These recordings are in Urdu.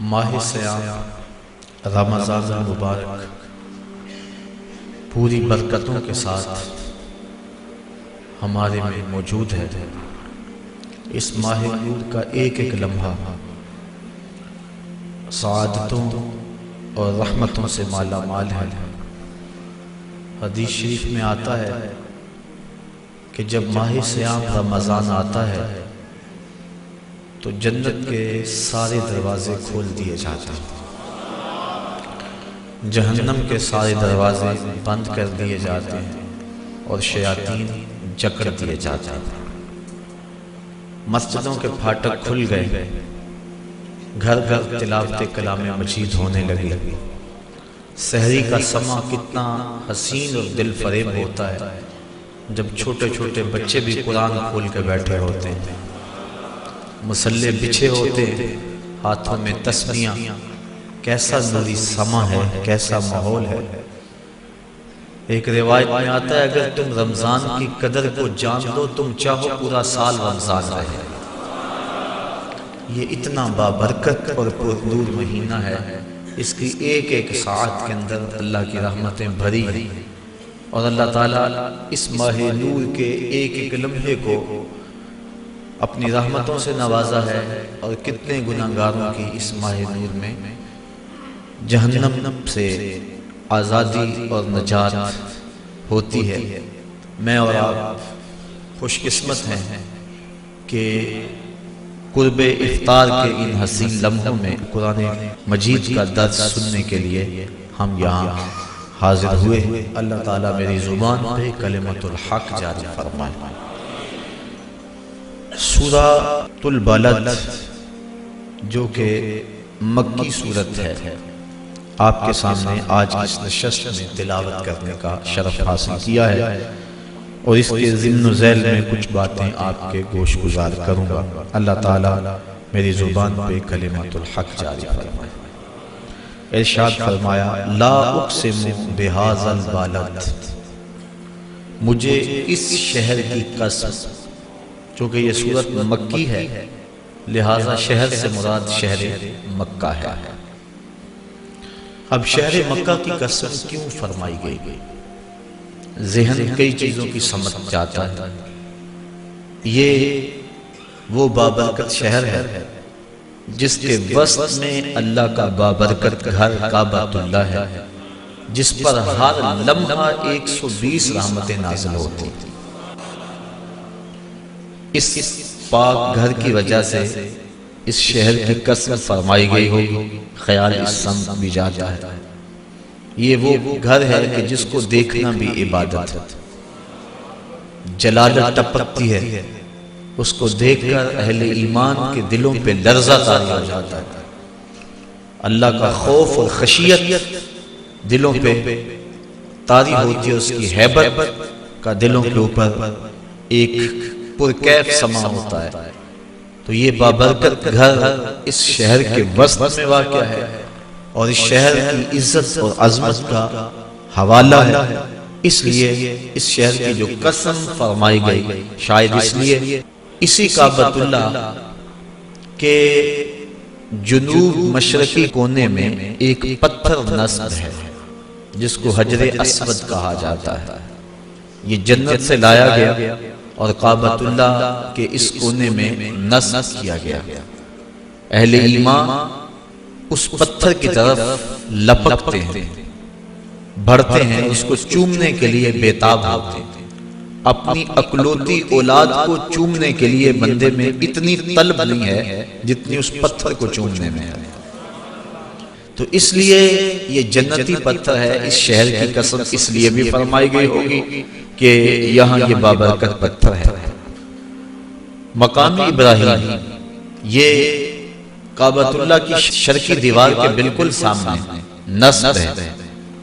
ماہ سیام رمضان المبارک پوری برکتوں کے ساتھ ہمارے میں موجود ہے۔ اس ماہ نور کا ایک ایک لمحہ سعادتوں اور رحمتوں سے مالا مال ہے۔ حدیث شریف میں آتا ہے کہ جب ماہ سیام رمضان آتا ہے تو جنت کے سارے دروازے کھول دیے جاتے ہیں، جہنم کے سارے دروازے بند کر دیے جاتے ہیں اور شیاطین جکڑ دیے جاتے ہیں۔ مسجدوں کے پھاٹک کھل گئے، گھر گھر تلاوت کلام مجید ہونے لگی۔ سحری کا سماں کتنا حسین اور دل فریب ہوتا ہے جب چھوٹے چھوٹے بچے بھی قرآن کھول کے بیٹھے ہوتے ہیں، مصلے بچھے ہوتے ہیں، ہاتھوں میں تسبیحاں۔ کیسا نوری سماں ہے، کیسا ماحول ہے۔ ایک روایت میں آتا ہے اگر تم رمضان کی قدر کو جان لو تم چاہو پورا سال رمضان رہے۔ یہ اتنا بابرکت اور پرنور مہینہ ہے، اس کی ایک ایک ساعت کے اندر اللہ کی رحمتیں بھری ہیں، اور اللہ تعالیٰ اس ماہ نور کے ایک ایک لمحے کو اپنی رحمتوں سے نوازا ہے، اور کتنے گناہگاروں کی اس ماہ نور میں جہنم سے آزادی اور نجات ہوتی ہے۔ میں اور آپ خوش قسمت ہیں کہ قرب افطار کے ان حسین لمحوں میں قرآن مجید کا درس سننے کے لیے ہم یہاں حاضر ہوئے۔ اللہ تعالیٰ میری زبان پہ کلمۃ الحق جاری فرمائے۔ سورۃ البلد جو کہ مکی سورت ہے، آپ کے سامنے آج اس نشست میں تلاوت کرنے کا شرف حاصل کیا ہے، اور اس کے ضمن و ذیل میں کچھ باتیں آپ کے گوش گزار کروں گا۔ اللہ تعالیٰ میری زبان پہ کلمۃ الحق جاری فرمائے۔ ارشاد فرمایا لا اقسم بہذا البلد، مجھے اس شہر کی قسم، چونکہ یہ سورت مکی ہے لہذا شہر سے مراد شہر مکہ ہے۔ اب شہر مکہ کی قسم کیوں فرمائی گئی؟ ذہن کئی چیزوں کی سمجھ جاتا ہے۔ یہ وہ بابرکت شہر ہے جس کے وسط میں اللہ کا بابرکت گھر کعبۃ اللہ ہے، جس پر ہر لمحہ 120 رحمتیں نازل ہوتی۔ اس پاک گھر کی وجہ سے اس شہر کی قسم فرمائی گئی ہوگی، خیال اس سمت بھی جاتا ہے۔ یہ وہ گھر ہے کہ جس کو دیکھنا بھی عبادت ہے، جلالت ٹپکتی ہے، اس کو دیکھ کر اہل ایمان کے دلوں پہ لرزہ طاری ہو جاتا ہے۔ اللہ کا خوف اور خشیت دلوں پہ طاری ہوتی ہے، اس کی ہیبت کا دلوں کے اوپر ایک پرکیف سما ہوتا ہے۔ تو یہ بابرکت گھر اس شہر کے وسط میں واقع ہے، اور اس شہر کی عزت اور عظمت کا حوالہ ہے۔ اس لیے اس شہر کی جو قسم فرمائی گئی، شاید اس لیے اسی کعبۃ اللہ کے جنوب مشرقی کونے میں ایک پتھر نصب ہے جس کو حجر اسود کہا جاتا ہے۔ یہ جنت سے لایا گیا اور کعبۃ اللہ کے اس کونے میں نصب کیا گیا۔ اہل ایمان اس پتھر کی طرف لپکتے ہیں، بڑھتے ہیں، اس کو چومنے کے لیے بےتاب ہوتے ہیں۔ اپنی اکلوتی اولاد کو چومنے کے لیے بندے میں اتنی طلب نہیں ہے جتنی اس پتھر کو چومنے میں ہے۔ تو اس لیے یہ جنتی پتھر ہے۔ اس شہر کی قسم اس لیے بھی فرمائی گئی ہوگی کہ یہاں یہ بابرکت پتھر ہے۔ مقام ابراہیم یہ کعبۃ اللہ کی شرقی دیوار کے بالکل سامنے نصب ہے،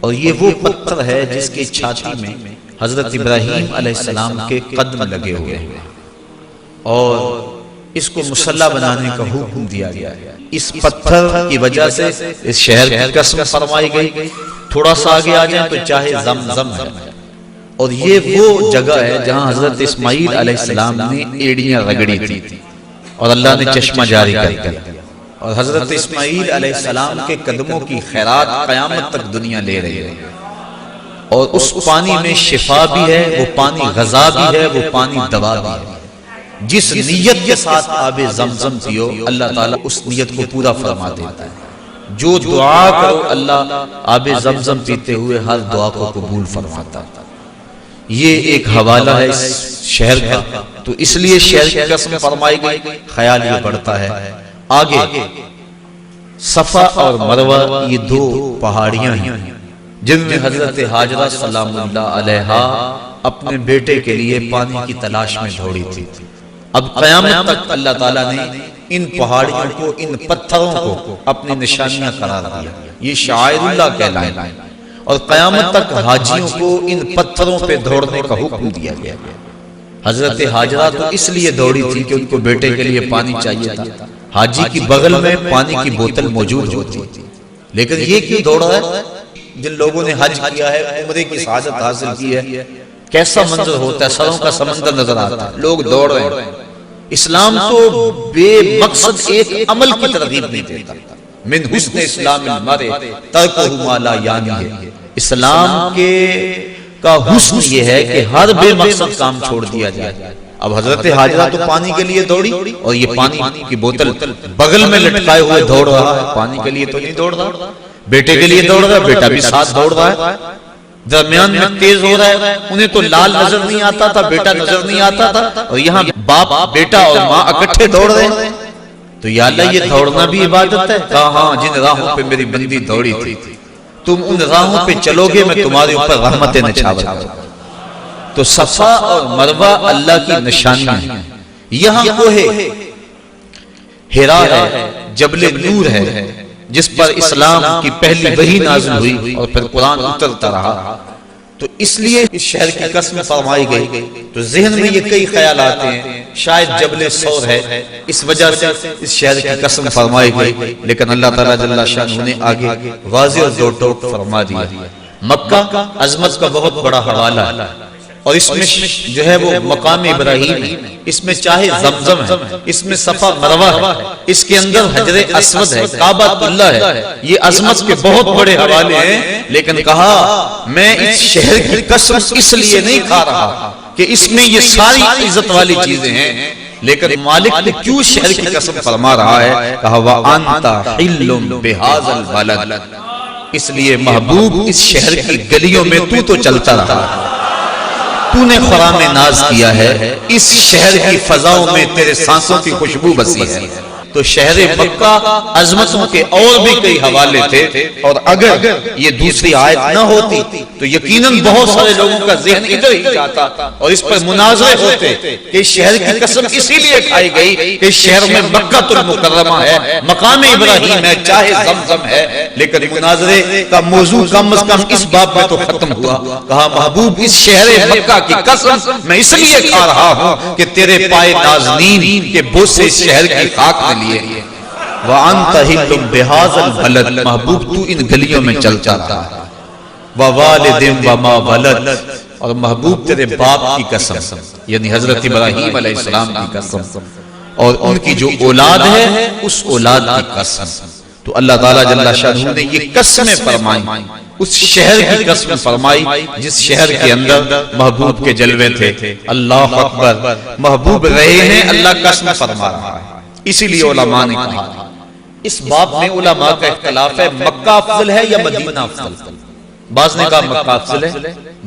اور یہ وہ پتھر ہے جس کی چھاتی میں حضرت ابراہیم علیہ السلام کے قدم لگے ہوئے ہیں، اور اس کو مصلی بنانے کا حکم دیا گیا ہے۔ اس پتھر کی وجہ سے اس شہر کی قسم فرمائی گئی۔ تھوڑا سا آگے آ جائیں تو چاہے زمزم ہے، اور یہ وہ جگہ ہے جہاں حضرت اسماعیل علیہ السلام نے ایڑیاں رگڑی تھی اور اللہ نے چشمہ جاری کر دیا۔ اور حضرت اسماعیل علیہ السلام کے قدموں کی خیرات قیامت تک دنیا لے رہی ہے، اور اس پانی میں شفا بھی ہے، وہ پانی غذا بھی ہے، وہ پانی دوا بھی ہے۔ جس نیت کے ساتھ آب زمزم پیو اللہ تعالیٰ اس نیت کو پورا فرما دیتا ہے۔ جو دعا کرو اللہ آب زمزم پیتے ہوئے ہر دعا کو قبول فرماتا ہے۔ یہ ایک حوالہ ہے اس شہر کا، تو اس لیے شہر کی قسم فرمائی گئی۔ خیال یہ بڑھتا ہے آگے صفا اور مروہ یہ دو پہاڑیاں ہیں جن میں حضرت حاجرہ سلام اللہ علیہا اپنے بیٹے کے لیے پانی کی تلاش میں دوڑی تھی۔ اب قیامت تک اللہ تعالیٰ نے ان پہاڑیوں کو، ان پتھروں کو اپنی نشانیاں قرار دیا، یہ شعائر اللہ کہلائیں، اور قیامت تک حاجیوں کو ان پتھروں پہ دوڑنے کا حکم دیا گیا۔ حضرت حاجرہ تو اس لیے دوڑی تھی کہ ان کو بیٹے کے لیے پانی چاہیے تھا، حاجی کی بغل میں پانی کی بوتل موجود ہوتی، لیکن یہ کیوں دوڑ رہا ہے؟ جن لوگوں نے حج کیا ہے، عمرے کی سعادت حاصل کی ہے، کیسا منظر ہوتا ہے، سروں کا سمندر نظر آتا ہے، لوگ دوڑ رہے ہیں۔ اسلام تو بے مقصد ایک عمل کی ترغیب نہیں دیتا۔ من حسن اسلام المرء ترکہ ما لا یعنی ہے، اسلام کے کا حسن یہ ہے کہ ہر بے مقصد کام چھوڑ دیا جائے۔ اب حضرت حاجرہ تو پانی کے لیے دوڑی، اور یہ پانی کی بوتل بغل میں لٹکائے ہوئے دوڑ رہا ہے، پانی کے لیے تو نہیں دوڑ رہا، بیٹے کے لیے دوڑ رہا ہے، بیٹا بھی ساتھ دوڑ رہا ہے، درمیان میں تیز ہو رہا ہے، انہیں تو لال نظر نہیں آتا تھا، بیٹا نظر نہیں آتا تھا، اور یہاں باپ بیٹا اور ماں اکٹھے دوڑ رہے ہیں۔ تو یا اللہ یہ دوڑنا بھی عبادت ہے؟ کہا ہاں، جن راہوں پہ میری بندی دوڑی تھی تم ان راہوں پہ چلو گے، میں تمہارے اوپر رحمتیں نچھاور کروں۔ تو صفا اور مروہ اللہ کی نشانیاں ہیں۔ یہاں کوہ حرا ہے، جبل نور ہے، جس پر اسلام کی پہلی وحی نازل ہوئی اور پھر قرآن اترتا رہا، تو اس لیے اس شہر کی قسم فرمائی گئی۔ تو ذہن میں یہ کئی خیال آتے ہیں، شاید جبل سور ہے، اس وجہ سے اس شہر کی قسم فرمائی گئی، لیکن اللہ تعالیٰ جل شانہ نے آگے واضح اور دو ٹوک فرما دیا۔ مکہ عظمت کا بہت بڑا حوالہ ہے، اور اس میں جو ہے وہ مقام ابراہیم ہے، اس میں چاہے زمزم ہے، اس میں صفا مروہ ہے، اس کے اندر حجر اسود ہے، کعبہ اللہ ہے، یہ عظمت کے بہت بڑے حوالے ہیں۔ لیکن کہا میں اس شہر کی قسم اس لیے نہیں کھا رہا کہ اس میں یہ ساری عزت والی چیزیں ہیں، لیکن مالک نے کیوں شہر کی قسم فرما رہا ہے؟ کہا وَأَنْتَ حِلٌّ بِهَذَا الْبَلَدِ، اس لیے محبوب اس شہر کی گلیوں میں تو چلتا رہا، تو نے خرام ناز کیا ہے، اس شہر کی فضاؤں میں تیرے سانسوں کی خوشبو بسی ہے۔ تو شہر مکہ عظمتوں کے اور بھی کئی حوالے تھے، اور اگر یہ دوسری آیت نہ ہوتی تو یقیناً بہت سارے لوگوں کا ذہن ادھر ہی جاتا اور اس پر مناظرے ہوتے کہ شہر کی قسم اسی لیے کھائی گئی کہ شہر میں مکہ المکرمہ ہے، مقام ابراہیم ہے، چاہے زمزم ہے، لیکن مناظرے کا موضوع کم از کم اس باب میں تو ختم ہوا۔ کہا محبوب اس شہر مکہ کی قسم میں اس لیے کھا رہا ہوں کہ تیرے پائے نازنین کے بوسے اس شہر کی خاک میں لیے۔ وَأَنْتَ حِلٌّ بِهَذَا الْبَلَدِ، محبوب تو ان گلیوں میں چلتا رہا۔ وَوَالِدٍ وَمَا وَلَدَ، اور محبوب تیرے باپ کی قسم، یعنی حضرت ابراہیم علیہ السلام کی قسم، اور ان کی جو اولاد ہے اس اولاد کی قسم۔ تو اللہ تعالیٰ جل شانہ نے یہ قسمیں فرمائی، اس شہر کی قسم فرمائی جس شہر کے اندر محبوب کے جلوے تھے۔ اللہ اکبر، محبوب رہے ہیں، اللہ قسم فرما رہا ہے۔ اسی لیے علماء نے کہا، اس باب میں علماء کا اختلاف ہے مکہ افضل ہے یا مدینہ افضل۔ بعض نے کہا مکہ افضل ہے،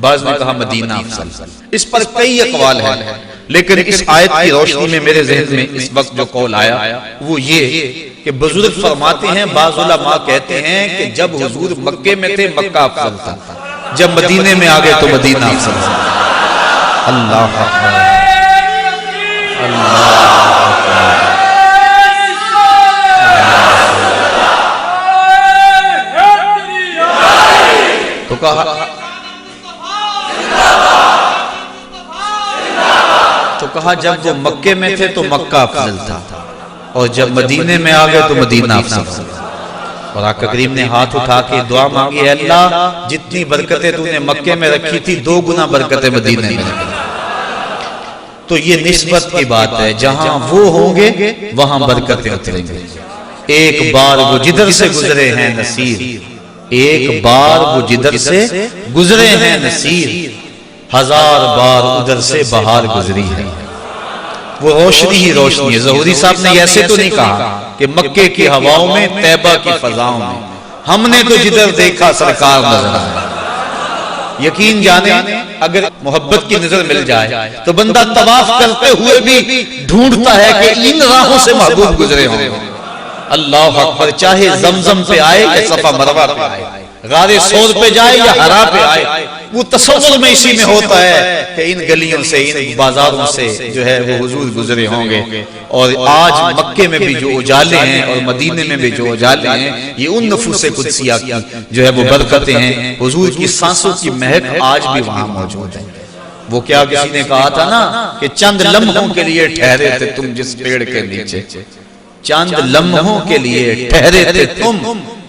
بعض نے کہا مدینہ افضل۔ اس پر کئی اقوال ہیں، لیکن اس آیت کی روشنی میں میرے ذہن میں اس وقت جو قول آیا وہ یہ کہ بزرگ فرماتے ہیں، بعض علماء کہتے ہیں کہ جب حضور مکے میں تھے مکہ افضل تھا، جب مدینے میں آگے تو مدینہ افضل تھا۔ اللہ اکبر، اللہ اکبر۔ تو کہا جب وہ مکے میں تھے تو مکہ افضل تھا، اور جب مدینے میں آ گئے تو مدینہ افضل تھا۔ اور آقا کریم نے ہاتھ اٹھا کے دعا مانگی، اے اللہ جتنی برکتیں تو نے مکے میں رکھی تھی 2 گنا برکتیں مدینے میں رکھی۔ تو یہ نسبت کی بات ہے، جہاں وہ ہوں گے وہاں برکتیں اتریں گے۔ ایک بار وہ جدھر سے گزرے ہیں نصیر، ایک بار وہ جدھر سے گزرے ہیں نصیر، ہزار بار ادھر سے بہار گزری ہے۔ وہ روشنی ہی روشنی ہے۔ ظہوری صاحب نے ایسے تو نہیں کہا کہ مکے کی ہواؤں میں، طیبہ کی فضاؤں میں، ہم نے تو جدھر دیکھا سرکار نظر آئے۔ یقین جانے اگر محبت کی نظر مل جائے تو بندہ طواف کرتے ہوئے بھی ڈھونڈتا ہے کہ ان راہوں سے محبوب گزرے ہوں۔ اللہ اکبر، چاہے زمزم پہ آئے یا صفا مروہ پہ آئے، غار سور پہ جائے یا حرا پہ آئے، وہ تصور میں اسی میں ہوتا ہے کہ ان گلیوں سے، ان بازاروں سے جو ہے وہ حضور گزرے ہوں گے۔ اور آج مکے میں بھی جو اجالے ہیں اور مدینے میں بھی جو اجالے ہیں، یہ ان نفوس قدسیہ کی جو ہے وہ برکتیں ہیں۔ حضور کی سانسوں کی مہک آج بھی وہاں موجود ہے۔ وہ کیا کسی نے کہا تھا نا کہ چند لمحوں کے لیے ٹھہرے تھے تم جس پیڑ کے نیچے، چند لمحوں کے لیے ٹھہرے تھے تم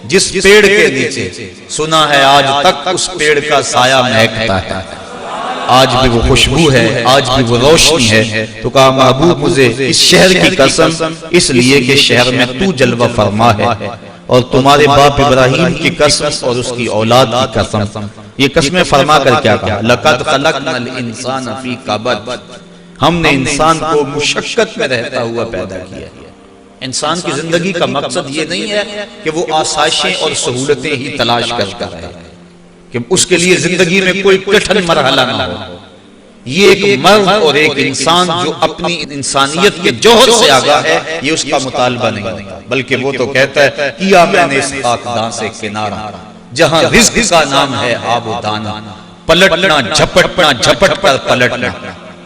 جس پیڑ کے نیچے، سنا ہے آج تک اس پیڑ کا سایہ مہکتا ہے، آج بھی وہ خوشبو ہے، آج بھی وہ روشنی ہے۔ تو کہا محبوب مجھے اس شہر کی قسم، اس لیے کہ شہر میں تو جلوہ فرما ہے، اور تمہارے باپ ابراہیم کی قسم اور اس کی اولاد کی قسم۔ یہ قسمیں فرما کر کیا کہا؟ لَقَدْ خَلَقْنَا الْإِنسَانَ فِي كَبَدٍ، ہم نے انسان کو مشقت میں رہتا ہوا پیدا کیا۔ انسان کی زندگی کا مقصد یہ نہیں ہے کہ وہ آسائشیں اور سہولتیں ہی تلاش کرتا ہے، کہ اس کے لیے زندگی میں کوئی کٹھن مرحلہ نہ ہو۔ یہ ایک مرد اور ایک انسان جو اپنی انسانیت کے جوہر سے آگاہ ہے، یہ اس کا مطالبہ نہیں ہوتا، بلکہ وہ تو کہتا ہے کیا میں نے اس خاکدان سے کنارہ، جہاں رزق کا نام ہے آب و دانہ، پلٹنا جھپٹنا جھپٹ کر پلٹنا،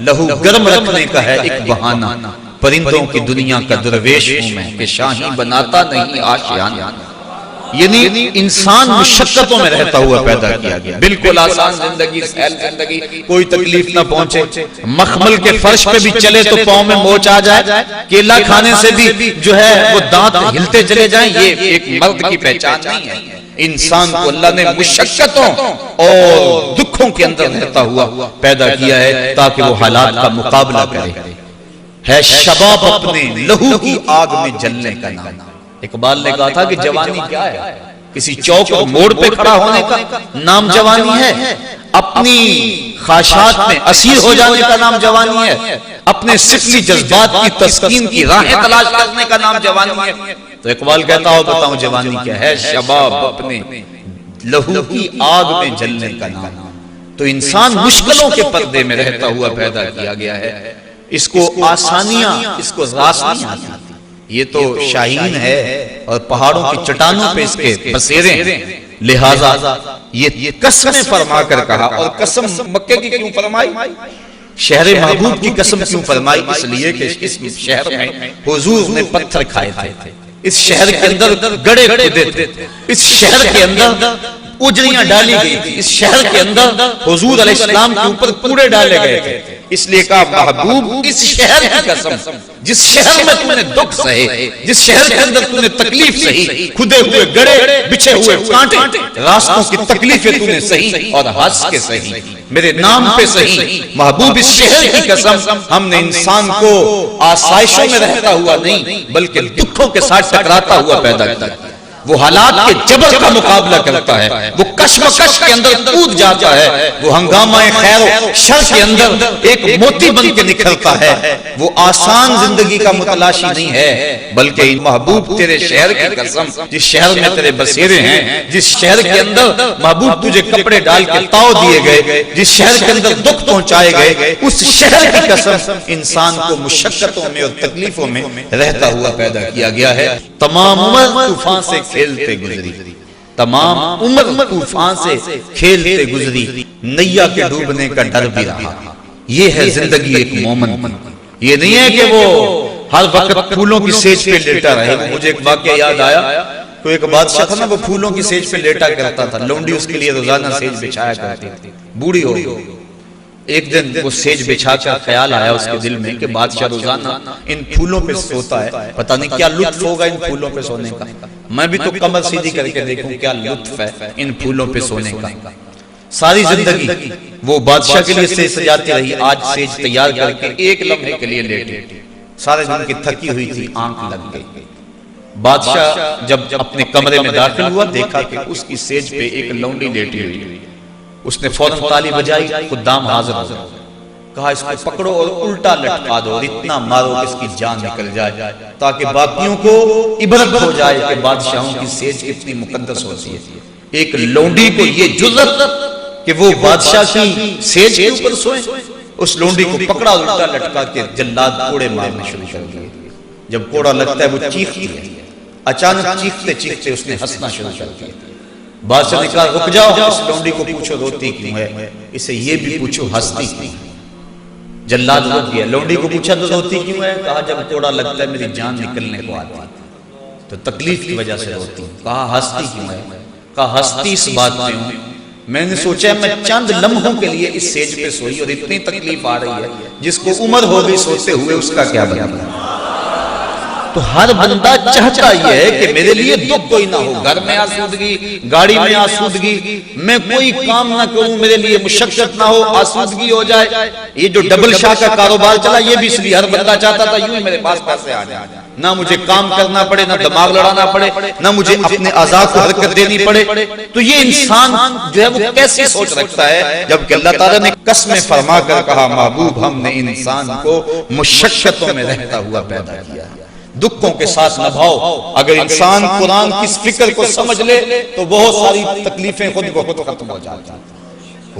لہو گرم رکھنے کا ہے ایک بہانہ، پرندوں کی دنیا کا درویش ہوں میں کہ شاہی بناتا نہیں آشیانہ۔ یعنی انسان مشقتوں میں رہتا ہوا پیدا کیا گیا، بالکل آسان زندگی، سہل زندگی، کوئی تکلیف نہ پہنچے، مخمل کے فرش پہ بھی چلے تو پاؤں میں موچ آ جائے، کیلا کھانے سے بھی جو ہے وہ دانت ہلتے چلے جائیں، یہ ایک مرد کی پہچان نہیں ہے۔ انسان کو اللہ نے مشقتوں اور دکھوں کے اندر رہتا ہوا پیدا کیا ہے تاکہ وہ حالات کا مقابلہ کرے۔ ہے شباب اپنے لہو کی آگ میں جلنے کا نام۔ اقبال نے کہا تھا کہ جوانی کیا ہے؟ کسی چوک اور موڑ پہ کھڑا ہونے کا نام جوانی ہے، اپنی خواہشات میں اسیر ہو جانے کا نام جوانی ہے، اپنے سفلی جذبات کی تسکین کی راہیں تلاش کرنے کا نام جوانی ہے۔ تو اقبال کہتا ہو بتاؤں جوانی کیا ہے؟ شباب اپنے لہو کی آگ میں جلنے کا نام۔ تو انسان مشکلوں کے پردے میں رہتا ہوا پیدا کیا گیا ہے، اس کو آسانیاں، اس کو راسنیاں، یہ تو شاہین ہے اور پہاڑوں کی چٹانوں پہ اس کے بسیرے ہیں، لہٰذا یہ قسمیں فرما کر کہا۔ اور قسم مکے کی کیوں فرمائی؟ شہر محبوب کی قسم کیوں فرمائی؟ اس لیے کہ اس شہر میں حضور نے پتھر کھائے تھے، اس شہر کے اندر گڑے کھودے تھے، اس شہر کے اندر اجڑیاں ڈالی گئی تھی، اس شہر کے اندر حضور علیہ السلام کے اوپر کوڑے ڈالے گئے تھے۔ اس لیے کہا محبوب اس شہر کی قسم، جس شہر میں تم نے دکھ سہے، جس شہر کے اندر تم نے تکلیف سہی، کھدے ہوئے گڑے، بچھے ہوئے کانٹے، راستوں کی تکلیفیں تم نے سہی اور ہنس کے سہی، میرے نام پہ سہی۔ محبوب اس شہر کی قسم، ہم نے انسان کو آسائشوں میں رہتا ہوا نہیں بلکہ دکھوں کے ساتھ ٹکراتا ہوا پیدا کیا۔ وہ حالات کے جبر کا مقابلہ کرتا ہے، وہ کشمکش کے اندر کود جاتا ہے، وہ ہنگامہ خیر و شر کے اندر ایک موتی بن کے نکھرتا ہے۔ وہ آسان زندگی کا متلاشی نہیں ہے بلکہ محبوب تیرے شہر کی قسم، جس شہر میں تیرے بسیرے ہیں، جس شہر کے اندر محبوب تجھے کپڑے ڈال کے تاؤ دیے گئے، جس شہر کے اندر دکھ پہنچائے گئے، اس شہر کی قسم انسان کو مشقتوں میں اور تکلیفوں میں رہتا ہوا پیدا کیا گیا ہے۔ تمام عمر طوفان سے کھیلتے گزری، تمام عمر طوفان سے کھیلتے گزری، نیا کے ڈوبنے کا ڈر بھی رہا۔ یہ ہے زندگی ایک مومن، یہ نہیں ہے کہ وہ ہر وقت پھولوں کی سیج پہ لیٹا رہے۔ مجھے ایک واقعہ یاد آیا، کوئی ایک بادشاہ تھا نا، وہ پھولوں کی سیج پہ لیٹا کرتا تھا، لونڈی اس کے لیے روزانہ سیج بچھایا کرتی تھی، بوڑھی ہو گئی۔ ایک دن وہ سیج بچھا کر خیال آیا اس کے دل میں کہ بادشاہ روزانہ ان پھولوں پہ سوتا ہے، پتہ نہیں کیا لطف ہوگا ان پھولوں پہ سونے کا، میں بھی تو کمر سیدھی کر کے دیکھوں کیا لطف ہے ان پھولوں پہ سونے کا۔ ساری زندگی وہ بادشاہ کے لیے سیج سجاتی رہی، آج سیج تیار کر کے ایک لمحے کے لیے لیٹی، سارے دن کی تھکی ہوئی تھی، آنکھ لگ گئی۔ بادشاہ جب اپنے کمرے میں داخل ہوا دیکھا کہ اس کی سیج پہ ایک لونڈی لیٹی ہوئی، اس نے فوراً تالی بجائی، خدام حاضر ہو گئے، کہا اس کو پکڑو اور الٹا لٹکا دو اور اتنا مارو کہ اس کی جان نکل جائے، تاکہ باقیوں کو عبرت ہو جائے کہ بادشاہوں کی سیج کتنی مقدس ہوتی ہے۔ ایک لونڈی کو یہ جرأت کہ وہ بادشاہ کی سیج کے اوپر سوئے، اس لونڈی کو پکڑا اور الٹا لٹکا کے جلاد کوڑے مارنے شروع کر دیے۔ جب کوڑا لگتا ہے وہ چیختی ہے، اچانک چیختے چیختے اس نے ہنسنا شروع کر دیا۔ بادشاہ نے کہا رک جاؤ، اس لونڈی کو پوچھو روتی کیوں ہے، اسے یہ بھی پوچھو ہنستی کیوں ہے۔ جلاد رک گیا، لونڈی کو پوچھا تو روتی کیوں ہے، کہا جب کوڑا لگتا ہے میری جان نکلنے کو آتی تو تکلیف کی وجہ سے روتی ہوں۔ کہا ہنستی کیوں ہے، کہا ہنستی اس بات میں ہوں میں نے سوچا میں چند لمحوں کے لیے اس سیج پہ سوئی اور اتنی تکلیف آ رہی ہے، جس کو عمر ہو گئی سوتے ہوئے اس کا کیا بنے۔ تو ہر بندہ چاہتا یہ ہے کہ میرے لیے دکھ کوئی نہ ہو، گھر میں آسودگی، گاڑی میں آسودگی، میں کوئی کام نہ کروں میرے لیے مشقت نہ ہو، آسودگی ہو جائے۔ یہ جو ڈبل شاہ کا کاروبار چلا یہ بھی اس لیے ہر بندہ چاہتا تھا یوں ہی میرے پاس پیسے آ جائیں، نہ مجھے کام کرنا پڑے، نہ دماغ لڑانا پڑے، نہ مجھے اپنے اعضاء کو حرکت دینی پڑے۔ تو یہ انسان جو ہے وہ کیسی سوچ رکھتا ہے، جبکہ اللہ تعالیٰ نے قسمیں فرما کر کہا محبوب ہم نے انسان کو مشقتوں میں رہتا ہوا پیدا کیا ہے، دکھوں کے ساتھ نبھاؤ۔ اگر انسان قرآن کی اس فکر کو سمجھ لے تو بہت ساری تکلیفیں خود بخود ختم ہو جاتی ہیں۔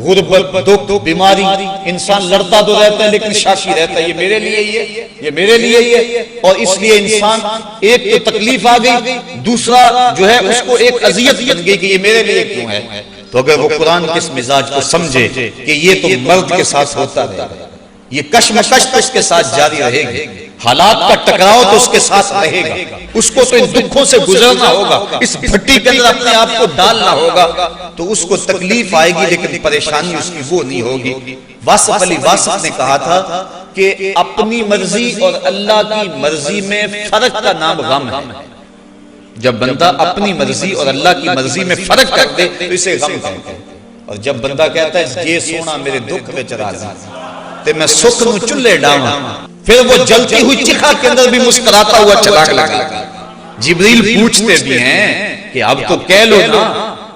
غربت، دکھ، بیماری، انسان لڑتا تو رہتا ہے لیکن شاکی رہتا ہے یہ میرے لیے ہی ہے، یہ میرے لیے ہی ہے، اور اس لیے انسان ایک تو تکلیف آ گئی، دوسرا جو ہے اس کو ایک اذیت بن گئی کہ یہ میرے لیے کیوں ہے۔ تو اگر وہ قرآن کے اس مزاج کو سمجھے کہ یہ تو مرد کے ساتھ ہوتا رہے گا، یہ کشمکش تو اس کے ساتھ جاری رہے گی، حالات کا ٹکراؤ تو اس کے ساتھ رہے گا، اس کو تو ان دکھوں سے گزرنا ہوگا، اس بھٹی کے اندر اپنے آپ کو ڈالنا ہوگا، تو اس کو تکلیف آئے گی لیکن پریشانی اس کی وہ نہیں ہوگی۔ واصف علی واصف نے کہا تھا کہ اپنی مرضی اور اللہ کی مرضی میں فرق کا نام غم ہے۔ جب بندہ اپنی مرضی اور اللہ کی مرضی میں فرق کر دے تو اسے غم کہتے ہیں، اور جب بندہ کہتا ہے یہ سونا میرے دکھ میں چلا تے میں سکھ نو چلے ڈاواں، پھر وہ جلتی ہوئی چکھا کے اندر بھی مسکراتا ہوا چلا لگا۔ جبریل پوچھتے بھی ہیں کہ اب تو کہہ لو نا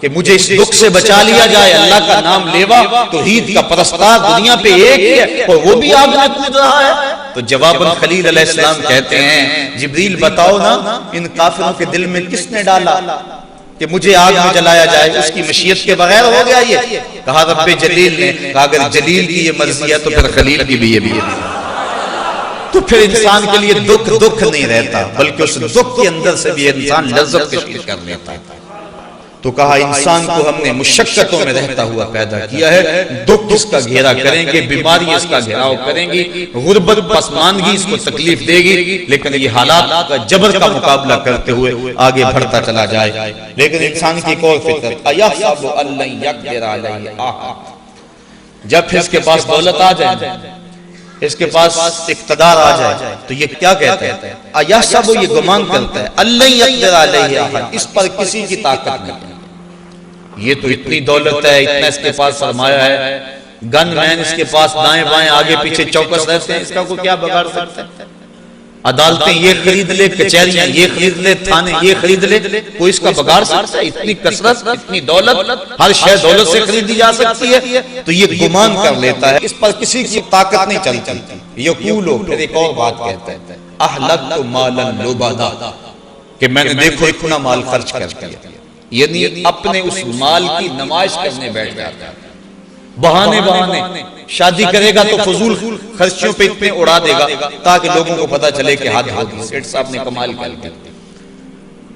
کہ مجھے اس دکھ سے بچا لیا جائے، اللہ کا نام لیوا توحید کا پرستار دنیا پہ ایک ہی ہے اور وہ بھی آگ میں کود رہا ہے۔ تو جواباً خلیل علیہ السلام کہتے ہیں جبریل بتاؤ نا ان کافروں کے دل میں کس نے ڈالا کہ مجھے آگ میں جلایا جائے، اس کی مشیت کے بغیر ہو گیا یہ؟ کہا رب جلیل نے، کہا اگر جلیل کی یہ مرضی ہے تو پھر خلیل کی بھی یہ بھی ہے۔ تو پھر انسان کے لیے دکھ نہیں رہتا بلکہ اس دکھ کے اندر سے بھی انسان لذت کشش کر لیتا ہے۔ تو کہا انسان کو ہم نے مشقتوں میں رہتا ہوا پیدا کیا ہے، دکھ اس کا گھیرا کریں گے، بیماری اس کا گھیراؤ کریں گی، غربت پسماندگی اس کو تکلیف دے گی، لیکن یہ حالات کا جبر کا مقابلہ کرتے ہوئے آگے بڑھتا چلا جائے۔ لیکن انسان کی ایک اور فطرت ایحسب ان لن یقدر علیہ احد، جب پھر اس کے پاس دولت آ جائے، اس کے پاس اقتدار آ جائے تو یہ کیا کہتا ہے؟ ایحسب، یہ گمان کرتا ہے ان لن یقدر علیہ احد، اس پر کسی کی طاقت نہیں۔ یہ تو اتنی دولت ہے، اتنا اس کے پاس سرمایہ ہے، گن مین اس کے پاس دائیں بائیں آگے پیچھے چوکس رہتے ہیں، اس کا کوئی کیا بگاڑ سکتا ہے؟ عدالتیں یہ خرید لے، کچہریاں یہ خرید لے، تھانے یہ خرید لے، کوئی اس کا بگاڑ سکتا ہے؟ اتنی کثرت، اتنی دولت، ہر شے دولت سے خریدی جا سکتی ہے، تو یہ گمان کر لیتا ہے اس پر کسی کی طاقت نہیں چلتی۔ یقولو، پھر ایک اور بات کہتا ہے احلقت مالا لبدا، کہ میں نے دیکھو اتنا مال خرچ کر دیا، یعنی اپنے اس مال کی نمائش کرنے بیٹھ جاتا ہے، بہانے شادی کرے گا تو فضول خرچیوں پہ اتنے اڑا دے گا تاکہ لوگوں کو پتا چلے کہ حد ہوگی، سیٹھ صاحب نے کمال کر دیا۔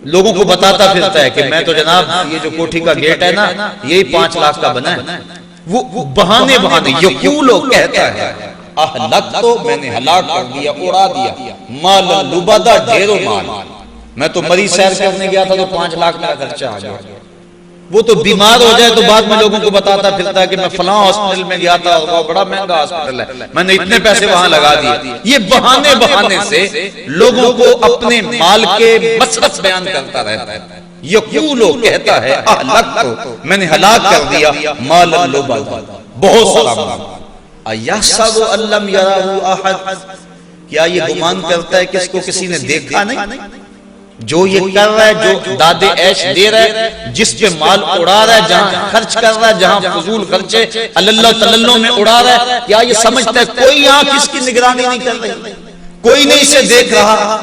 لوگوں کو بتاتا پھرتا ہے کہ میں تو جناب یہ جو کوٹھی کا گیٹ ہے نا یہی 5 لاکھ کا بنا ہے، وہ بہانے یقولو کہتا ہے احلقت، میں نے ہلاک کر دیا، اڑا دیا، مالا لبدا، ڈھیروں مال، میں تو مری سیر کرنے گیا تھا تو 5 لاکھ کا خرچہ آ گیا۔ وہ تو بیمار ہو جائے تو بعد میں لوگوں کو بتاتا پھرتا ہے کہ میں فلاں ہاسپٹل میں گیا تھا اور وہ بڑا مہنگا ہاسپٹل ہے، میں نے اتنے پیسے وہاں لگا دیے۔ یہ بہانے سے لوگوں کو اپنے مال کے مصرف بیان کرتا رہتا ہے۔ یقولو کہتا ہے احلقت، میں نے ہلاک کر دیا، مالا لبدا، بہت سارا مال۔ ایحسب ان لم یرہ احد، کیا یہ گمان کرتا ہے کہ اس کو کسی نے دیکھا نہیں؟ جو یہ کر رہا ہے، جو داد عیش دے رہا ہے، جس پہ مال اڑا رہا ہے، جہاں خرچ کر رہا ہے، جہاں فضول خرچے اللہ تللوں میں اڑا رہا ہے، کیا یہ سمجھتا ہے کوئی آنکھ اس کی نگرانی نہیں کر رہی، کوئی نہیں اسے دیکھ رہا؟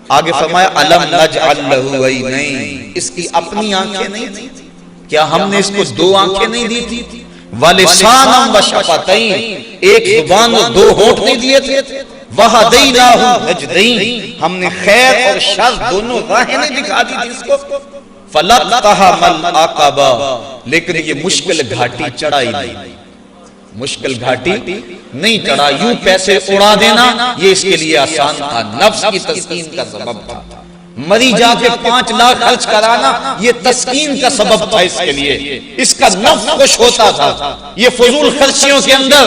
آگے فرمایا الم نجعل لہ عینین، اس کی اپنی آنکھیں نہیں تھی؟ کیا ہم نے اس کو دو آنکھیں نہیں دی تھی؟ وَلِسَانًا وَشَفَتَيْن، ایک زبان اور دو ہونٹ نہیں دیے تھے؟ وَهَدَيْنَاهُ النَّجْدَيْن، ہم نے خیر اور شر دونوں راہیں نہیں دکھا دی تھی اس کو؟ فَلَقْتَحَمَ الْعَقَبَةَ، لیکن یہ مشکل گھاٹی چڑھائی نہیں، مشکل گھاٹی نہیں چڑھا، یوں پیسے اڑا دینا یہ اس کے لیے آسان تھا، نفس کی تسکین کا سبب تھا، مری جا کے 5 لاکھ خرچ کرانا یہ تسکین کا سبب تھا اس کے لیے، اس کا نفس خوش ہوتا تھا، یہ فضول خرچیوں کے اندر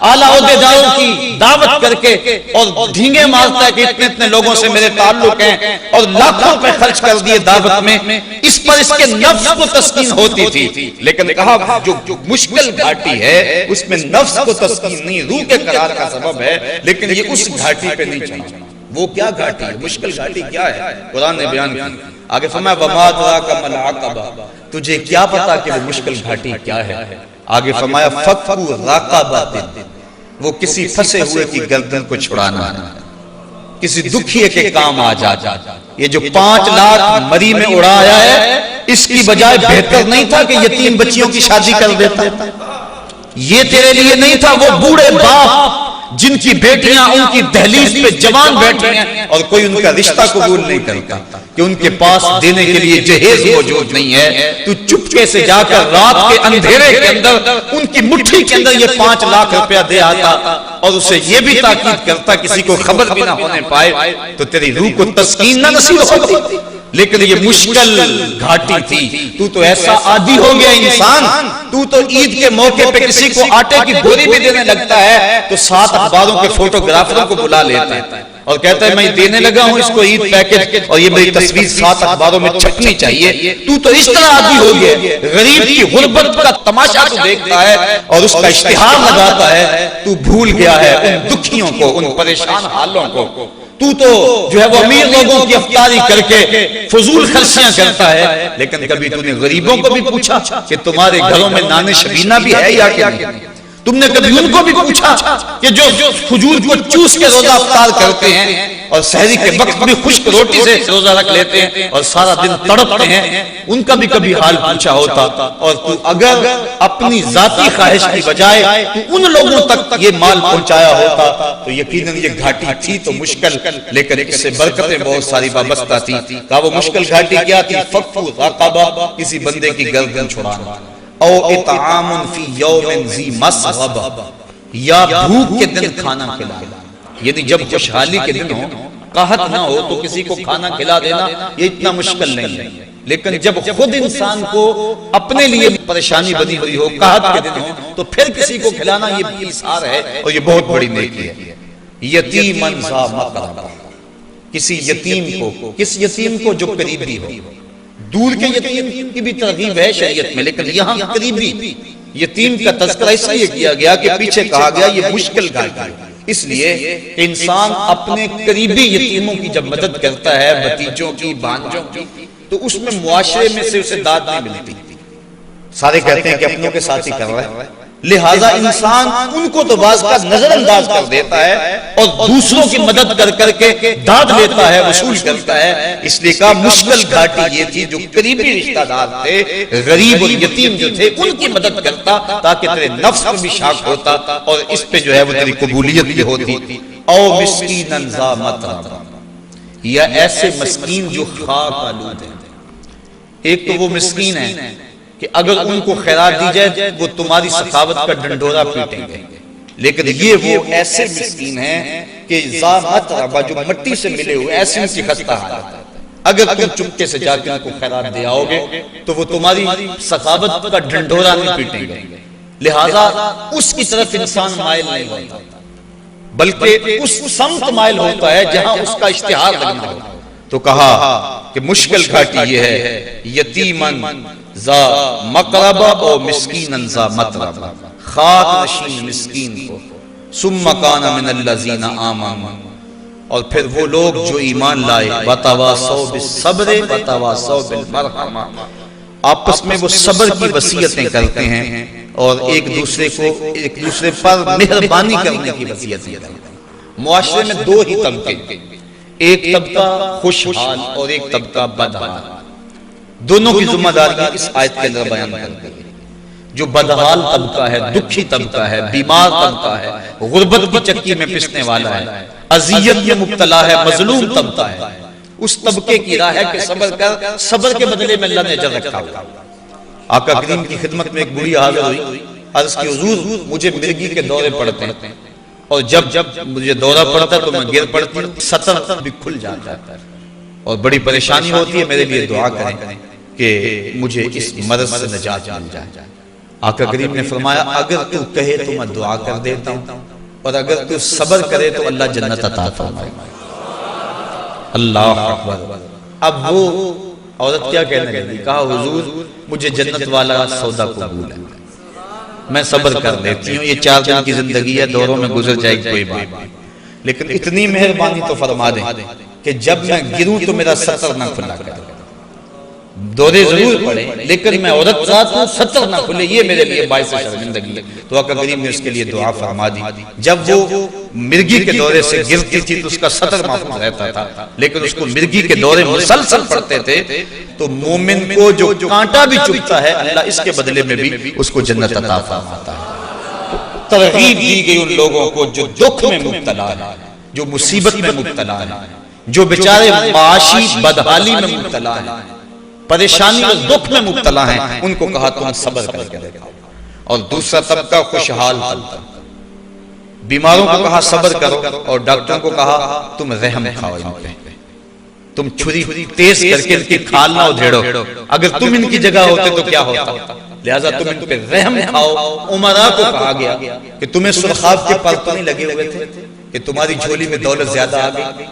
اعلیٰ عہدیداروں کی دعوت کر کے اور ڈھینگے مارتا ہے کہ اتنے اتنے لوگوں سے میرے تعلق ہیں اور لاکھوں روپے خرچ کر دیے دعوت میں، اس پر اس کے نفس کو تسکین ہوتی تھی، لیکن کہا جو مشکل گھاٹی ہے اس میں نفس کو تسکین نہیں، روح کے قرار کا سبب ہے، لیکن یہ اس گھاٹی پہ نہیں چڑھا۔ وہ کیا گھاٹی ہے؟ مشکل گھاٹی کیا ہے؟ قرآن نے بیان کیا، آگے فرمایا وَمَا أَدْرَاكَ مَا الْعَقَبَةُ، تجھے کیا پتا کہ وہ مشکل گھاٹی کیا ہے؟ آگے فرمایا فَكُّ رَقَبَةٍ، وہ کسی پھنسے ہوئے کی گردن کو چھڑانا ہے، کسی دکھیے کے کام آ جا۔ یہ جو 5 لاکھ مری میں اڑایا ہے اس کی بجائے بہتر نہیں تھا کہ یتیم بچیوں کی شادی کر دیتا؟ یہ تیرے لیے نہیں تھا وہ بوڑھے باپ جن کی بیٹیاں ان کی دہلیز پہ جوان بیٹھی ہیں اور کوئی ان کا رشتہ قبول نہیں کرتا کہ ان کے پاس دینے کے لیے جہیز موجود نہیں ہے، تو چپکے سے جا کر رات کے اندھیرے کے اندر ان کی مٹھی کے اندر یہ 5 لاکھ روپیہ دے آتا اور اسے یہ بھی تاکید کرتا کسی کو خبر بھی نہ ہونے پائے، تو تیری روح کو تسکین نہ نصیب ہوتی۔ لیکن یہ مشکل گھاٹی تھی، تو ایسا عادی ہو گیا انسان، تو عید کے موقع پہ کسی کو آٹے کی گوری بھی دینے لگتا ہے تو 7 اخباروں کے فوٹوگرافروں کو بلا لیتا ہے اور کہتا ہے میں دینے لگا ہوں اس کو عید پیکج اور یہ میری تصویر 7 اخباروں میں چھپنی چاہیے۔ تو اس طرح عادی ہو گیا، غریب کی غربت کا تماشا تو دیکھتا ہے اور اس کا اشتہار لگاتا ہے، تو بھول گیا ہے ان دکھیوں کو، ان پریشان حالوں کو۔ تو جو ہے وہ امیر لوگوں کی افطاری کر کے فضول خرچیاں کرتا ہے، لیکن کبھی تو نے غریبوں کو بھی پوچھا کہ تمہارے گھروں میں نان شبینہ بھی ہے یا کیا؟ تم نے کبھی ان کو بھی پوچھا کہ جو کھجور کو چوس کے روزہ افطار کرتے ہیں اور سحری کے وقت بھی خشک روٹی سے روزہ رکھ لیتے ہیں اور سارا دن تڑپتے ہیں، ان کا بھی کبھی حال پوچھا ہوتا؟ اور تو اگر اپنی ذاتی خواہش کی بجائے تو ان لوگوں تک یہ مال پہنچایا ہوتا تو یقیناً یہ گھاٹی تھی تو مشکل، لیکن اس سے برکتیں بہت ساری وابستہ تھی۔ کہا وہ مشکل گھاٹی کیا تھی؟ فَكُّ رَقَبَةٍ، کسی بندے کی گردن چھڑانا، او اطعام فی یوم ذی مسغبہ، یا بھوک کے دن کھانا کھلانا، یعنی جب خوشحالی کے دن ہو، قحط نہ ہو تو کسی کو کھانا کھلا دینا یہ اتنا مشکل نہیں ہے، لیکن جب خود انسان کو اپنے لیے پریشانی بنی ہوئی ہو، قحط کے دن ہو، تو پھر کسی کو کھلانا یہ ایثار ہے اور یہ بہت بڑی نیکی ہے۔ یتیمن ذا مقربہ، کسی یتیم کو، کس یتیم کو؟ جو قریبی ہو۔ دور کے یتیم کی بھی ترغیب ہے شریعت میں، لیکن یہاں قریبی یتیم کا تذکرہ اس لیے کیا گیا کہ پیچھے کہا گیا یہ مشکل گھاٹی ہے، اس لیے کہ انسان اپنے قریبی یتیموں کی جب مدد کرتا ہے، بھتیجوں کی، بھانجوں کی، تو اس میں معاشرے میں سے اسے داد نہیں ملتی، سارے کہتے ہیں کہ اپنوں کے ساتھ ہی کر رہا ہے، لہٰذا انسان ان کو تو بعض کا نظر انداز کر دیتا ہے اور دوسروں کی مدد کر کر کے داد لیتا ہے، وصول کرتا ہے۔ اس لیے کہا مشکل گھاٹی یہ تھی جو قریبی رشتہ دار تھے، غریب اور یتیم جو تھے ان کی مدد کرتا تاکہ تیرے نفس میں بھی شاک ہوتا اور اس پہ جو ہے وہ تیری قبولیت بھی ہوتی۔ او مسکینن ذا متربہ، یا ایسے مسکین جو خاک آلود ہیں۔ ایک تو وہ مسکین ہے کہ اگر ان کو خیرات دی جائے وہ تمہاری سخاوت کا ڈنڈورا پیٹیں گے، لیکن یہ وہ ایسے مسکین ہیں کہ ذا متربہ، جو مٹی سے ملے ہوئے، ایسی ان کی خستہ حالت ہے، اگر تم چپکے سے جا کے ان کو خیرات دے آؤ گے تو وہ تمہاری سخاوت کا ڈنڈورا نہیں پیٹیں گے، لہٰذا اس کی طرف انسان مائل نہیں ہوتا بلکہ اس سمت مائل ہوتا ہے جہاں اس کا اشتہار لگنا ہوتا۔ تو کہا کہ مشکل گھاٹی یہ ہے، یتیمن ذا مقربہ او مسکینن ذا متربہ، خاک نشین مسکین کو، ثم کان من الذین آمنوا، اور پھر وہ لوگ جو ایمان لائے وَتَوَاصَوْا بِالصَّبْرِ وَتَوَاصَوْا بِالْمَرْحَمَةِ، آپس میں وہ صبر کی وصیتیں کرتے ہیں اور ایک دوسرے پر مہربانی کرنے کی وصیتیں کرتے ہیں۔ معاشرے میں دو ہی طبقے، ایک طبقہ خوشحال اور ایک طبقہ بدحال، دونوں کی ذمہ داریاں اس آیت کے اندر بیان کرتے ہیں۔ جو بدحال طبقہ ہے، دکھی طبقہ ہے، بیمار طبقہ ہے، غربت کی چکی میں پسنے والا ہے، اذیت میں مبتلا ہے، مظلوم طبقہ ہے، اس طبقے کی راہ ہے کہ صبر کر، صبر کے بدلے میں اللہ نے اجر رکھا ہوا۔ آقا کریم کی خدمت میں ایک بوڑھی حاضر ہوئی، عرض کی حضور مجھے مرگی کے دورے پڑتے ہیں اور جب مجھے دورہ پڑتا ہے تو میں گر پڑتی ہوں، سطر بھی کھل جاتا ہے اور بڑی پریشانی ہوتی ہے، میرے لیے دعا کریں کہ مجھے اس مرض سے نجات مل جائے۔ آقا کریم نے فرمایا اگر تو کہے تو میں دعا کر دیتا ہوں، اور اگر تو صبر کرے تو اللہ جنت عطا فرمائے۔ اللہ اکبر۔ اب وہ عورت کیا کہنے لگی؟ کہا حضور مجھے جنت والا سودا قبول ہے، میں صبر کر لیتی ہوں، یہ 4 دن کی زندگی ہے، دوروں میں گزر جائے گی کوئی بات نہیں، لیکن اتنی مہربانی تو فرما دیں کہ جب میں گروں تو میرا سطر نہ کھلا کرے۔ دورے ضرور پڑے لیکن میں عورت ذات ہوں، سطر نہ کھلے، یہ میرے لیے باعث شرمندگی ہے۔ تو آقا کریم نے اس کے لیے دعا فرما دی۔ جب وہ مرگی کے دورے سے گرتی تھی تو اس کا سطر محفوظ رہتا تھا، لیکن اس کو مرگی کے دورے مسلسل پڑتے تھے تو مومن کو جو کانٹا بھی چبھتا ہے اللہ اس کے بدلے میں بھی اس کو جنت عطا فرماتا ہے۔ ترغیب دی گئی ان لوگوں کو جو دکھ میں مبتلا ہے، جو مصیبت میں مبتلا ہے، جو بیچارے معاشی بدحالی میں مبتلا ہے، پریشانی اور دکھ میں مبتلا ہیں، ان کو کہا تم صبر کر کے دکھاؤ۔ اور دوسرا طبقہ خوشحال طبقہ، بیماروں کو کہا صبر کرو، اور ڈاکٹروں کو کہا تم رحم کھاؤ ان پہ، تم چھری تیز کر کے ان کی کھال نہ ادھیڑو، اگر تم ان کی جگہ ہوتے تو کیا ہوتا، لہٰذا تم ان پہ رحم کھاؤ۔ عمراء کو کہا گیا کہ تمہیں سرخاب کے پر تو نہیں لگے ہوئے تھے کہ تمہاری جھولی میں دولت زیادہ آ گئی؟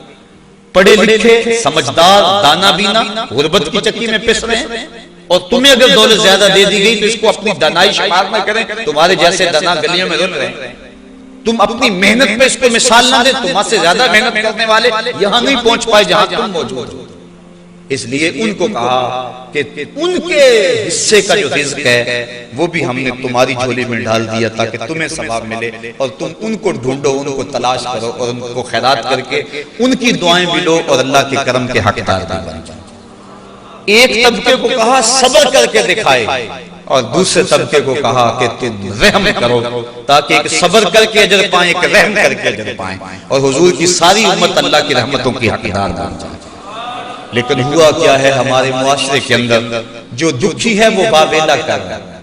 پڑھے لکھے سمجھدار دانا بینا غربت کی چکی میں پس رہے ہیں، اور تمہیں اگر دولت زیادہ دے دی گئی تو اس کو اپنی دانائی شمار نہ کریں، تمہارے جیسے دانا گلیوں میں رل رہے ہیں، تم اپنی محنت پہ اس کو مثال نہ دیں، تمہاں سے زیادہ محنت کرنے والے یہاں نہیں پہنچ پائے جہاں تم موجود ہو۔ اس لیے ان کو کہا کہ ان کے حصے کا جو رزق ہے وہ بھی ہم نے تمہاری جھولی میں ڈال دیا تاکہ تمہیں ثواب ملے، اور تم ان کو ڈھونڈو، ان کو تلاش کرو، اور ان کو خیرات کر کے ان کی دعائیں بھی لو اور اللہ کے کرم کے حقدار بھی بن جاؤ۔ ایک طبقے کو کہا صبر کر کے دکھائے، اور دوسرے طبقے کو کہا کہ تم رحم کرو تاکہ ایک صبر کر کے اجر پائیں، ایک رحم کر کے اجر پائیں، اور حضور کی ساری امت اللہ کی رحمتوں کی حقدار بن جائے۔ لیکن ہوا کیا ہے ہمارے معاشرے کے اندر، جو دکھی ہے وہ باویلا کر رہا ہے،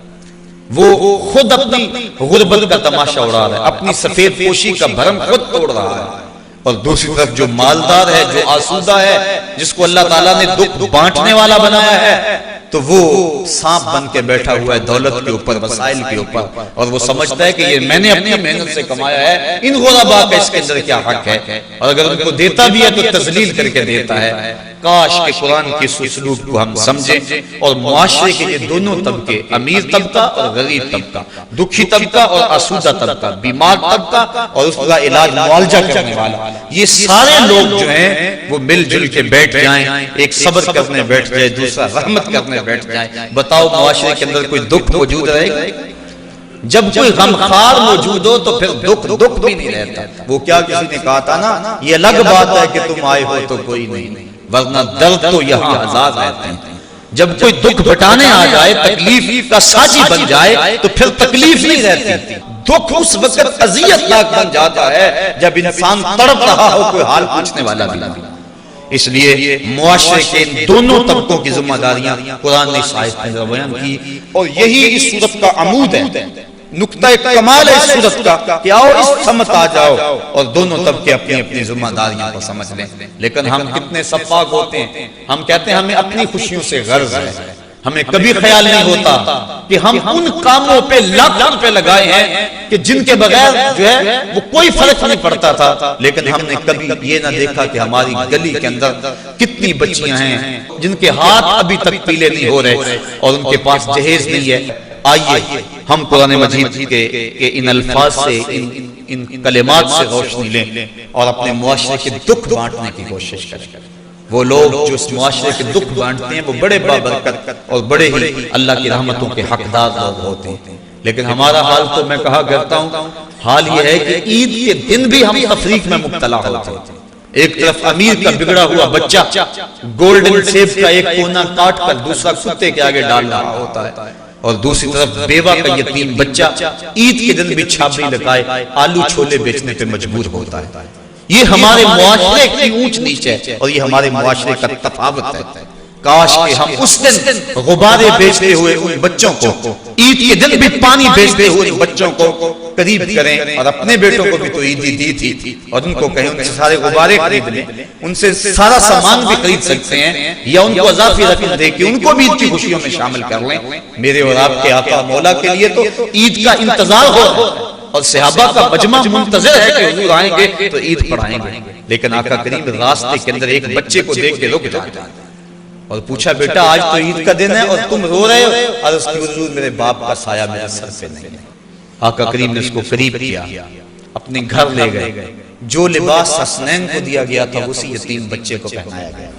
وہ خود اپنی غربت کا تماشا اڑا رہا ہے، اپنی سفید پوشی کا بھرم خود توڑ رہا ہے، اور دوسری طرف جو مالدار ہے، جو آسودہ ہے، جس کو اللہ تعالیٰ نے دکھ بانٹنے والا بنایا ہے، تو وہ سانپ بن کے بیٹھا ہوا ہے دولت کے اوپر، وسائل کے اوپر، اور وہ سمجھتا ہے کہ یہ میں نے اپنی محنت سے کمایا ہے، ان غرباء کا اس کے اندر کیا حق ہے، اور اگر ان کو دیتا بھی ہے تو تذلیل کر کے دیتا ہے۔ کاش کہ قرآن کے اس اسلوب کو ہم سمجھیں اور معاشرے کے یہ دونوں طبقے، امیر طبقہ اور غریب طبقہ، دکھی طبقہ اور آسودہ طبقہ، بیمار طبقہ اور اس کا علاج معالجہ کرنے والا، یہ سارے لوگ جو ہیں وہ مل جل کے بیٹھ جائیں، ایک صبر کرنے بیٹھ جائے، دوسرا رحمت کرنے بیٹھ جائیں۔ بتاؤ معاشرے کے اندر کوئی دکھ موجود رہے گا؟ جب کوئی غمخوار موجود ہو تو پھر دکھ بھی نہیں رہتا۔ وہ کیا کسی نے کہا تھا نا، یہ الگ بات ہے کہ تم آئے ہو تو کوئی نہیں، ورنہ درد تو یہاں ہزار رہتے ہیں۔ جب کوئی دکھ بٹانے آ جائے، تکلیف کا ساجی بن جائے تو پھر تکلیف نہیں رہتی۔ دکھ اس وقت اذیت ناک بن جاتا ہے جب انسان تڑپ رہا ہو، کوئی حال پوچھنے والا بھی نہیں۔ اس لیے معاشرے کے ان دونوں طبقوں کی ذمہ داریاں قرآن نے اس آیت میں بیان کی، اور یہی اس سورت کا عمود ہے، نقطہ کمال ہے اس سورت کا کہ آؤ اس سمت آ جاؤ اور دونوں طبقے اپنی اپنی ذمہ داریاں کو سمجھ لیں۔ لیکن ہم کتنے سفاک ہوتے ہیں، ہم کہتے ہیں ہمیں اپنی خوشیوں سے غرض ہے، ہمیں کبھی خیال نہیں ہوتا کہ ہم ان کاموں پہ لاکھوں روپے لگائے ہیں کہ جن کے بغیر جو ہے وہ کوئی فرق نہیں پڑتا تھا، لیکن ہم نے کبھی یہ نہ دیکھا کہ ہماری گلی کے اندر کتنی بچیاں ہیں جن کے ہاتھ ابھی تک پیلے نہیں ہو رہے اور ان کے پاس جہیز نہیں ہے، آئیے ہم قرآن مجید کے ان الفاظ سے ان کلمات سے روشنی لیں اور اپنے معاشرے کے دکھ بانٹنے کی کوشش کریں۔ وہ لوگ جو اس معاشرے کے دکھ بانٹتے ہیں وہ بڑے بابرکت اور بڑے ہی اللہ کی رحمتوں کے حقدار لوگ ہوتے ہیں، لیکن ہمارا حال تو میں کہا کرتا ہوں، حال یہ ہے کہ عید کے دن بھی ہم تفریق میں مبتلا ہوتے ہیں۔ ایک طرف امیر کا بگڑا ہوا بچہ گولڈن سیب کا ایک کونا کاٹ کر دوسرا کتے کے آگے ڈال رہا ہوتا ہے، اور دوسری طرف بیوہ کا یتیم بچہ عید کے دن بھی چھاپی لگائے آلو چھولے بیچنے پہ مجبور ہوتا ہے۔ یہ ہمارے معاشرے کی اونچ نیچ ہے اور یہ ہمارے معاشرے کا تفاوت ہے۔ کاش کہ ہم اس دن غبارے بیچتے ہوئے ان بچوں کو، عید کے دن بھی پانی بیچتے ہوئے ان بچوں کو قریب کریں، اور اپنے بیٹوں کو بھی تو عیدی دی تھی، اور ان کو کہیں ان سے سارے غبارے خرید لیں، ان سے سارا سامان بھی خرید سکتے ہیں، یا ان کو اضافی رقم دے کے ان کو بھی عید کی خوشیوں میں شامل کر لیں۔ میرے اور آپ کے آقا مولا کے لیے تو عید کا انتظار ہو رہا ہے، اور صحابہ کا مجمع منتظر ہے کہ حضور آئیں گے تو عید پڑھائیں گے، لیکن آقا کریم راستے کے اندر ایک بچے کو دیکھ کے رک جاتے ہیں اور پوچھا بیٹا آج تو عید کا دن ہے اور تم رو رہے ہو؟ عرض کی حضور میرے باپ کا سایہ میرے سر پہ نہیں ہے۔ آقا کریم نے اس کو قریب کیا، اپنے گھر لے گئے، جو لباس حسنین کو دیا گیا تھا اسی یتیم بچے کو پہنایا گیا،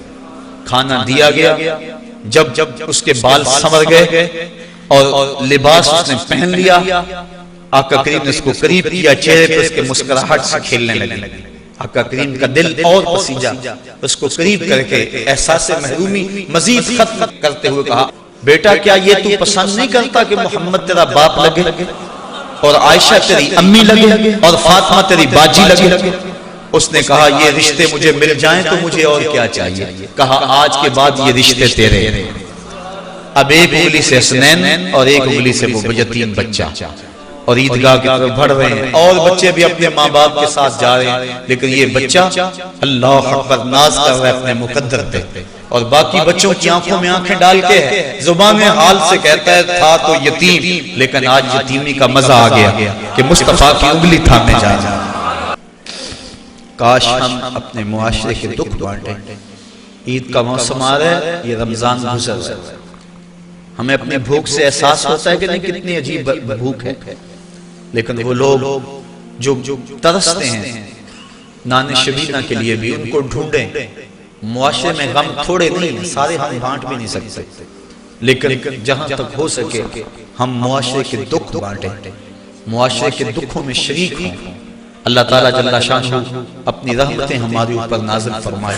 کھانا دیا گیا۔ جب اس کے بال سنور گئے اور لباس اس نے پہن لیا، آقا کریم نے اس کو قریب کیا، چہرے پہ اس کے مسکراہٹ سے کھیلنے لگے۔ آقا کریم کا دل اور پسیجا، اس کو قریب کر کے احساس محرومی مزید ختم کرتے ہوئے کہا بیٹا کیا یہ تو پسند نہیں کرتا کہ محمد تیرا باپ لگے اور عائشہ تیری امی لگے اور فاطمہ تیری باجی لگے؟ اس نے کہا یہ رشتے مجھے مل جائیں تو مجھے اور کیا چاہیے؟ کہا آج کے بعد یہ رشتے تیرے۔ اب ایک انگلی سے حسنین اور ایک انگلی سے وہ یتیم بچہ، اور عیدگاہ کی طرف بڑھ رہے ہیں، اور بچے بھی اپنے ماں باپ کے ساتھ جا رہے ہیں، لیکن یہ بچہ اللہ اکبر ناز کر رہا ہے اپنے مقدر پہ، اور باقی بچوں کی آنکھوں میں آنکھیں ڈال کے زبان حال سے کہتا ہے تھا تو یتیم، لیکن آج یتیمی کا مزہ آ گیا کہ مصطفیٰ کی انگلی تھامے جا رہا۔ کاش ہم اپنے معاشرے کے دکھ بانٹیں۔ عید کا موسم آ رہا ہے، یہ رمضان گزر رہا ہے، ہمیں اپنی بھوک سے احساس ہوتا ہے کہ نہیں کتنی عجیب بھوک ہے، لیکن وہ لوگ جو ترستے ہیں نان شبینہ کے لیے بھی ان کو ڈھونڈیں۔ معاشرے میں غم تھوڑے نہیں، سارے ہم بانٹ بھی نہیں سکتے، لیکن جہاں تک ہو سکے ہم معاشرے کے دکھ بانٹیں، معاشرے کے دکھوں میں شریک ہوں۔ اللہ تعالیٰ جل شانہ اپنی رحمتیں ہمارے اوپر نازل فرمائے۔